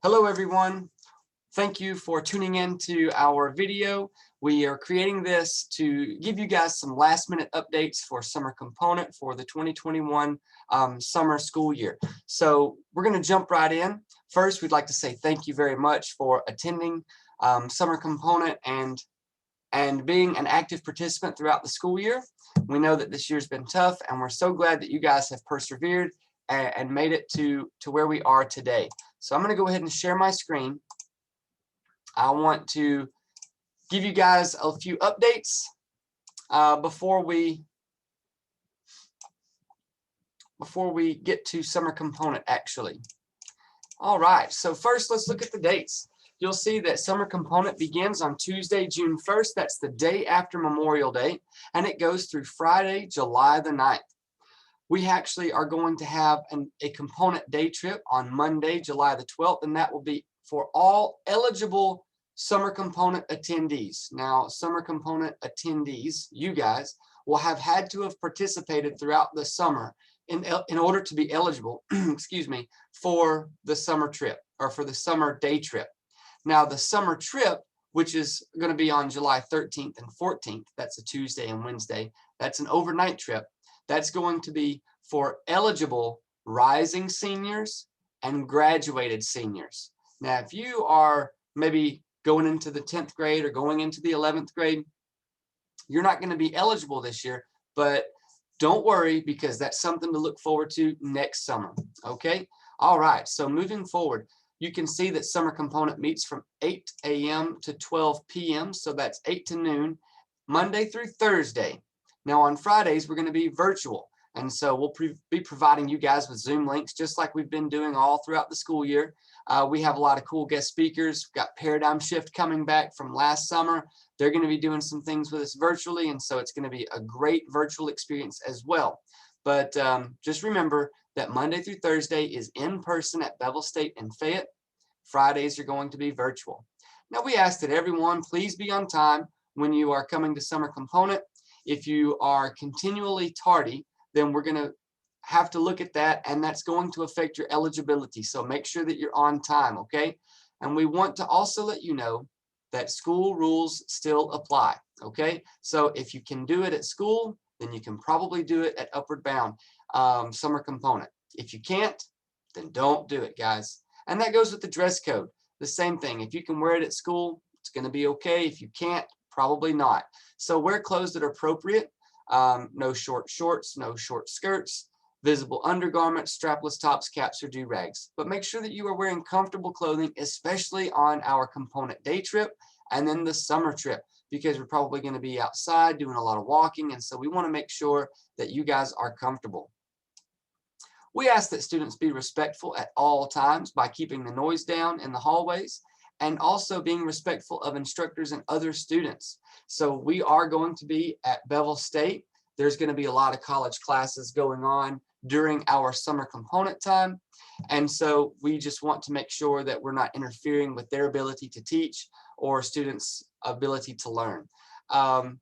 Hello everyone. Thank you for tuning in to our video. We are creating this to give you guys some last minute updates for summer component for the 2021 summer school year. So we're going to jump right in. First, we'd like to say thank you very much for attending summer component and being an active participant throughout the school year. We know that this year's been tough, and we're so glad that you guys have persevered and made it to where we are today. So I'm going to go ahead and share my screen. I want to give you guys a few updates before we get to summer component actually. All right, so first let's look at the dates. You'll see that summer component begins on Tuesday, June 1st. That's the day after Memorial Day, and it goes through Friday, July the 9th. We actually are going to have a component day trip on Monday, July the 12th, and that will be for all eligible summer component attendees. Now, summer component attendees, you guys, will have had to have participated throughout the summer in order to be eligible, excuse me, for the summer trip or for the summer day trip. Now, the summer trip, which is going to be on July 13th and 14th, that's a Tuesday and Wednesday, that's an overnight trip. That's going to be for eligible rising seniors and graduated seniors. Now, if you are maybe going into the 10th grade or going into the 11th grade, you're not going to be eligible this year, but don't worry because that's something to look forward to next summer. Okay? All right, so moving forward, you can see that summer component meets from 8 a.m. to 12 p.m., so that's 8 to noon, Monday through Thursday. Now on Fridays, we're going to be virtual, and so we'll be providing you guys with Zoom links just like we've been doing all throughout the school year. We have a lot of cool guest speakers. We've got Paradigm Shift coming back from last summer. They're going to be doing some things with us virtually, and so it's going to be a great virtual experience as well. But just remember that Monday through Thursday is in person at Bevel State and Fayette. Fridays are going to be virtual. Now we ask that everyone please be on time when you are coming to summer component. If you are continually tardy, then we're going to have to look at that, and that's going to affect your eligibility. So make sure that you're on time, okay? And we want to also let you know that school rules still apply, okay? So if you can do it at school, then you can probably do it at Upward Bound summer component. If you can't, then don't do it, guys. And that goes with the dress code. The same thing. If you can wear it at school, it's going to be okay. If you can't, probably not. So wear clothes that are appropriate. No short shorts, no short skirts, visible undergarments, strapless tops, caps, or do-rags. But make sure that you are wearing comfortable clothing, especially on our component day trip and then the summer trip, because we're probably going to be outside doing a lot of walking, and so we want to make sure that you guys are comfortable. We ask that students be respectful at all times by keeping the noise down in the hallways and also being respectful of instructors and other students. So we are going to be at Bevel State. There's going to be a lot of college classes going on during our summer component time. And so we just want to make sure that we're not interfering with their ability to teach or students' ability to learn.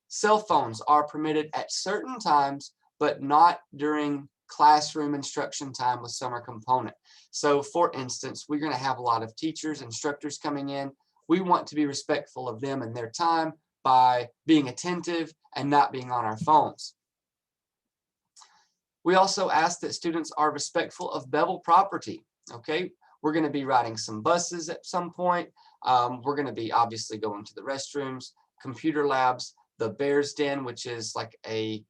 Cell phones are permitted at certain times, but not during classroom instruction time with summer component. So for instance, we're going to have a lot of teachers, instructors coming in. We want to be respectful of them and their time by being attentive and not being on our phones. We also ask that students are respectful of Bevel property. Okay, we're going to be riding some buses at some point. We're going to be obviously going to the restrooms, computer labs, the Bears Den, which is like a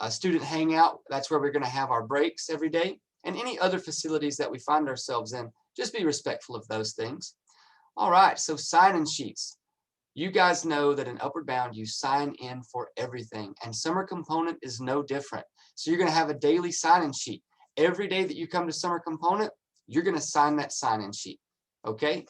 student hangout. That's where we're going to have our breaks every day, and any other facilities that we find ourselves in. Just be respectful of those things. All right, so sign-in sheets. You guys know that in Upward Bound, you sign in for everything, and summer component is no different. So you're going to have a daily sign-in sheet. Every day that you come to summer component, you're going to sign that sign-in sheet, okay?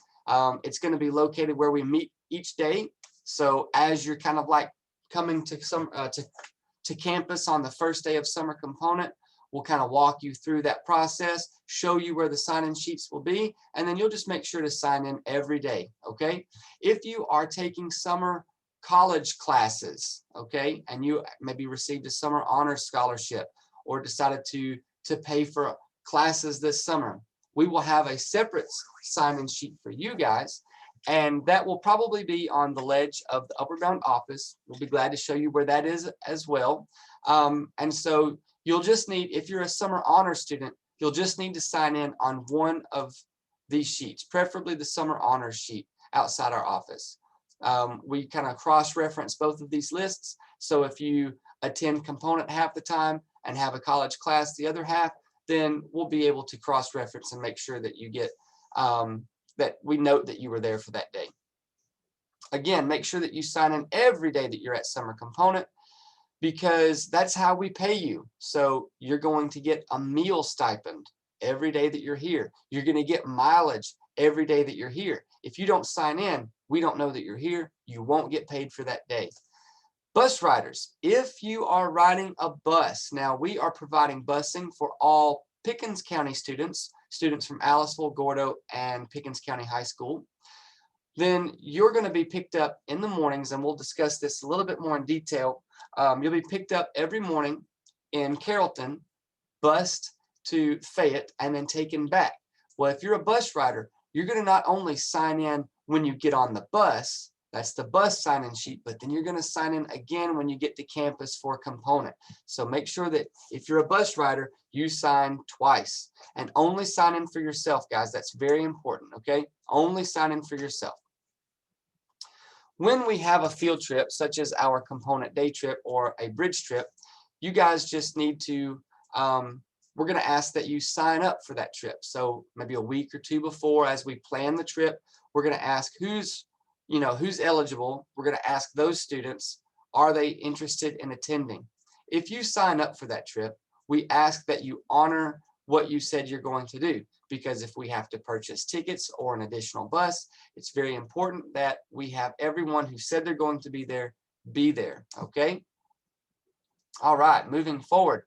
It's going to be located where we meet each day. So as you're kind of like coming to campus on the first day of summer component, we'll kind of walk you through that process, show you where the sign-in sheets will be, and then you'll just make sure to sign in every day, okay? If you are taking summer college classes, okay, and you maybe received a summer honors scholarship or decided to pay for classes this summer, we will have a separate sign-in sheet for you guys, and that will probably be on the ledge of the Upward Bound office. We'll be glad to show you where that is as well. And so you'll just need, if you're a summer honor student, you'll just need to sign in on one of these sheets, preferably the summer honors sheet outside our office. We kind of cross-reference both of these lists. So if you attend component half the time and have a college class the other half, then we'll be able to cross-reference and make sure that you get, that we note that you were there for that day. Again, make sure that you sign in every day that you're at summer component, because that's how we pay you. So you're going to get a meal stipend every day that you're here. You're going to get mileage every day that you're here. If you don't sign in, we don't know that you're here. You won't get paid for that day. Bus riders, if you are riding a bus, now we are providing busing for all Pickens County students from Aliceville, Gordo, and Pickens County High School. Then you're going to be picked up in the mornings, and we'll discuss this a little bit more in detail. You'll be picked up every morning in Carrollton, bused to Fayette, and then taken back. Well, if you're a bus rider, you're going to not only sign in when you get on the bus, that's the bus sign-in sheet, but then you're going to sign in again when you get to campus for a component. So make sure that if you're a bus rider, you sign twice, and only sign in for yourself, guys. That's very important, okay? Only sign in for yourself. When we have a field trip, such as our component day trip or a bridge trip, you guys just need to, we're going to ask that you sign up for that trip. So maybe a week or two before, as we plan the trip, we're going to ask who's eligible. We're going to ask those students, are they interested in attending? If you sign up for that trip, we ask that you honor what you said you're going to do, because if we have to purchase tickets or an additional bus, it's very important that we have everyone who said they're going to be there, okay? All right, moving forward.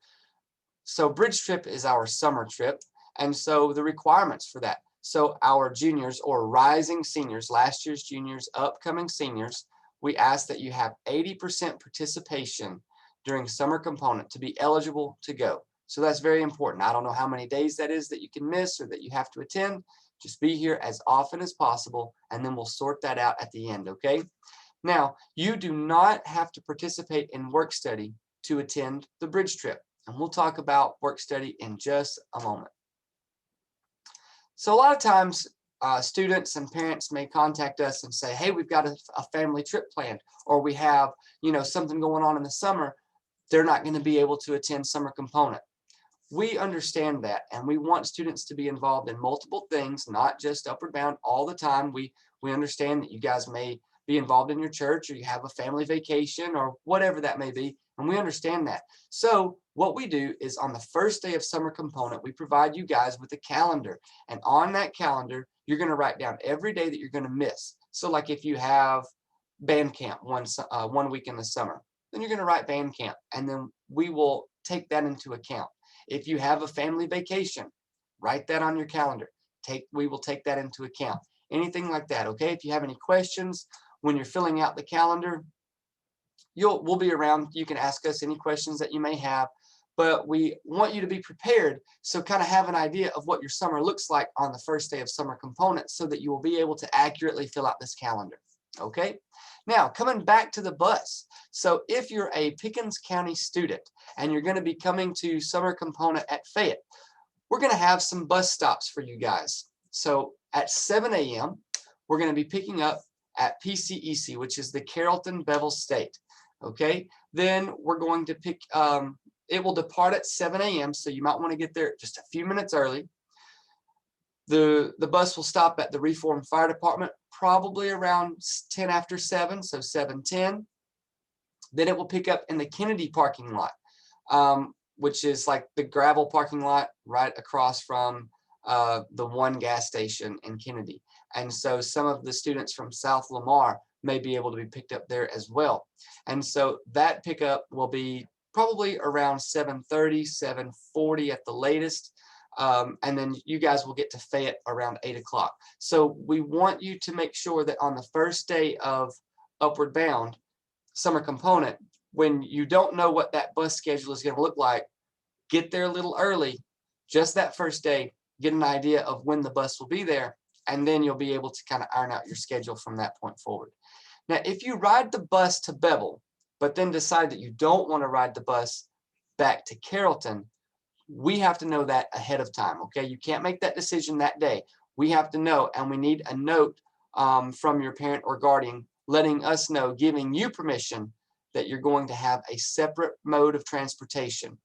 So bridge trip is our summer trip, and so the requirements for that. So our juniors or rising seniors, last year's juniors, upcoming seniors, we ask that you have 80% participation during summer component to be eligible to go. So that's very important. I don't know how many days that is that you can miss or that you have to attend. Just be here as often as possible, and then we'll sort that out at the end, okay? Now, you do not have to participate in work study to attend the bridge trip, and we'll talk about work study in just a moment. So a lot of times, students and parents may contact us and say, hey, we've got a family trip planned, or we have, something going on in the summer. They're not going to be able to attend summer component. We understand that, and we want students to be involved in multiple things, not just Upward Bound all the time. We understand that you guys may be involved in your church, or you have a family vacation, or whatever that may be, and we understand that. So what we do is, on the first day of summer component, we provide you guys with a calendar, and on that calendar, you're going to write down every day that you're going to miss. So like if you have band camp one week in the summer, then you're going to write band camp, and then we will take that into account. If you have a family vacation, write that on your calendar. We will take that into account. Anything like that, okay? If you have any questions when you're filling out the calendar, we'll be around. You can ask us any questions that you may have, but we want you to be prepared, so kind of have an idea of what your summer looks like on the first day of summer component, so that you will be able to accurately fill out this calendar, okay? Now, coming back to the bus. So if you're a Pickens County student and you're going to be coming to summer component at Fayette, we're going to have some bus stops for you guys. So at 7 a.m., we're going to be picking up at PCEC, which is the Carrollton Bevel State. Okay, then we're going to pick, it will depart at 7 a.m., so you might want to get there just a few minutes early. The bus will stop at the Reformed Fire Department probably around 10 after 7, so 7:10. Then it will pick up in the Kennedy parking lot, which is like the gravel parking lot right across from the one gas station in Kennedy. And so some of the students from South Lamar may be able to be picked up there as well. And so that pickup will be probably around 7:30, 7:40 at the latest. And then you guys will get to Fayette around 8 o'clock. So we want you to make sure that on the first day of Upward Bound summer component, when you don't know what that bus schedule is going to look like, get there a little early, just that first day, get an idea of when the bus will be there, and then you'll be able to kind of iron out your schedule from that point forward. Now, if you ride the bus to Bevel, but then decide that you don't want to ride the bus back to Carrollton, we have to know that ahead of time, okay? You can't make that decision that day. We have to know, and we need a note from your parent or guardian letting us know, giving you permission that you're going to have a separate mode of transportation.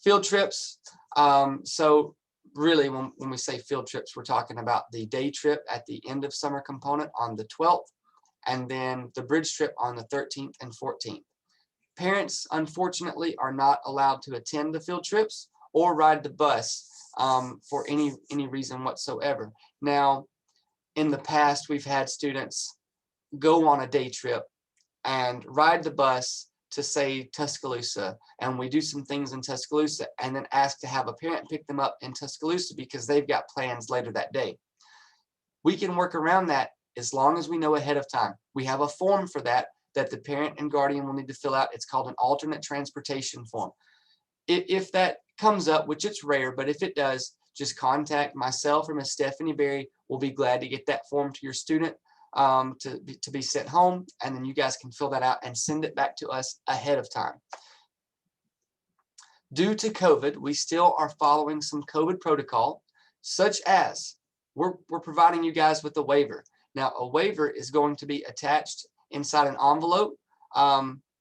Field trips, so really when we say field trips, we're talking about the day trip at the end of summer component on the 12th, and then the bridge trip on the 13th and 14th. Parents, unfortunately, are not allowed to attend the field trips or ride the bus for any reason whatsoever. Now, in the past, we've had students go on a day trip and ride the bus to, say, Tuscaloosa, and we do some things in Tuscaloosa, and then ask to have a parent pick them up in Tuscaloosa because they've got plans later that day. We can work around that as long as we know ahead of time. We have a form for that the parent and guardian will need to fill out. It's called an alternate transportation form. If that comes up, which it's rare, but if it does, just contact myself or Miss Stephanie Berry. We'll be glad to get that form to your student to be sent home, and then you guys can fill that out and send it back to us ahead of time. Due to COVID, we still are following some COVID protocol, such as we're providing you guys with a waiver. Now, a waiver is going to be attached inside an envelope,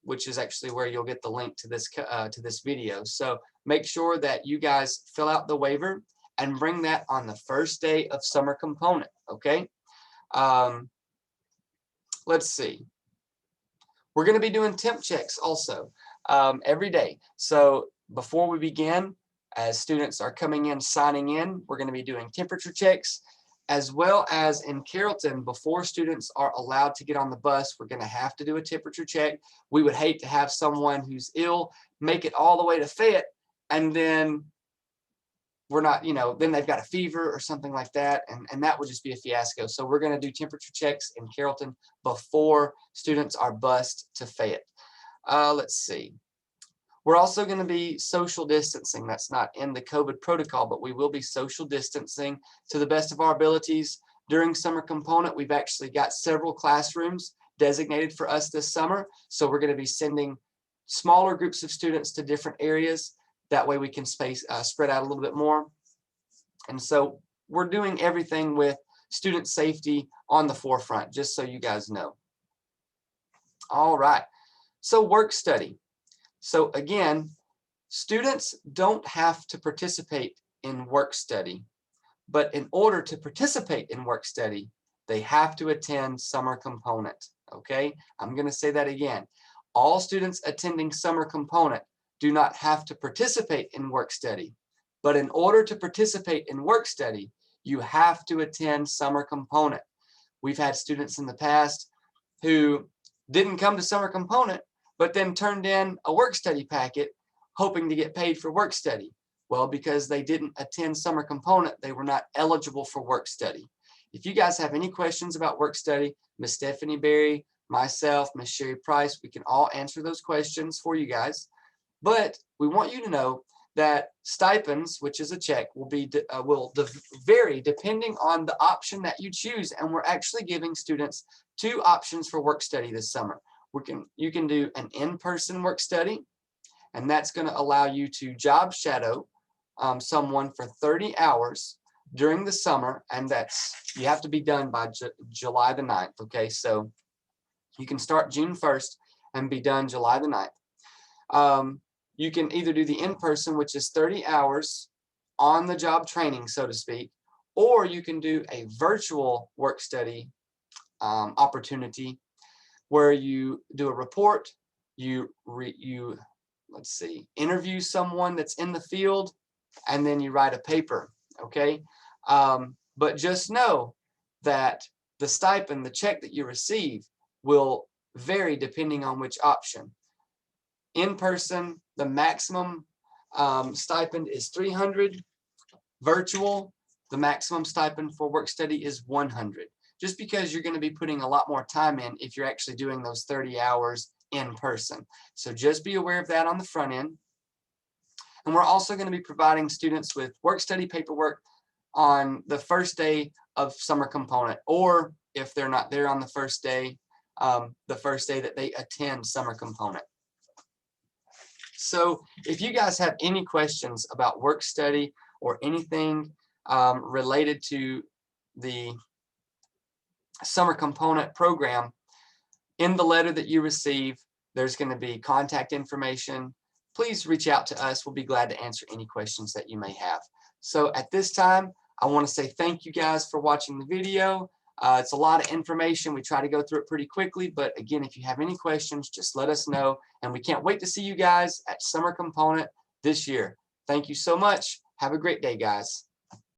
which is actually where you'll get the link to this video. So make sure that you guys fill out the waiver and bring that on the first day of summer component, okay? Let's see. We're going to be doing temp checks also every day. So before we begin, as students are coming in, signing in, we're going to be doing temperature checks, as well as in Carrollton, before students are allowed to get on the bus, we're going to have to do a temperature check. We would hate to have someone who's ill make it all the way to Fayette, and then we're not, then they've got a fever or something like that, and that would just be a fiasco. So we're going to do temperature checks in Carrollton before students are bused to Fayette. Let's see. We're also going to be social distancing. That's not in the COVID protocol, but we will be social distancing to the best of our abilities. During summer component, we've actually got several classrooms designated for us this summer. So we're going to be sending smaller groups of students to different areas. That way we can spread out a little bit more. And so we're doing everything with student safety on the forefront, just so you guys know. All right. So work study. So again, students don't have to participate in work study, but in order to participate in work study, they have to attend summer component, okay? I'm going to say that again. All students attending summer component do not have to participate in work study, but in order to participate in work study, you have to attend summer component. We've had students in the past who didn't come to summer component, but then turned in a work study packet hoping to get paid for work study. Well, because they didn't attend summer component, they were not eligible for work study. If you guys have any questions about work study, Miss Stephanie Berry, myself, Miss Sherry Price, we can all answer those questions for you guys. But we want you to know that stipends, which is a check, will vary depending on the option that you choose. And we're actually giving students 2 options for work study this summer. You can do an in-person work study, and that's going to allow you to job shadow someone for 30 hours during the summer, and you have to be done by July the 9th, okay? So you can start June 1st and be done July the 9th. You can either do the in-person, which is 30 hours on the job training, so to speak, or you can do a virtual work study opportunity where you do a report, let's see, interview someone that's in the field, and then you write a paper, okay? But just know that the stipend, the check that you receive, will vary depending on which option. In person, the maximum stipend is $300. Virtual, the maximum stipend for work study is $100. Just because you're going to be putting a lot more time in if you're actually doing those 30 hours in person. So just be aware of that on the front end. And we're also going to be providing students with work study paperwork on the first day of summer component, or if they're not there on the first day that they attend summer component. So if you guys have any questions about work study or anything related to the summer component program, in the letter that you receive, there's going to be contact information. Please reach out to us. We'll be glad to answer any questions that you may have. So at this time, I want to say thank you guys for watching the video. It's a lot of information. We try to go through it pretty quickly, but again, if you have any questions, just let us know. And we can't wait to see you guys at summer component this year. Thank you so much. Have a great day, guys.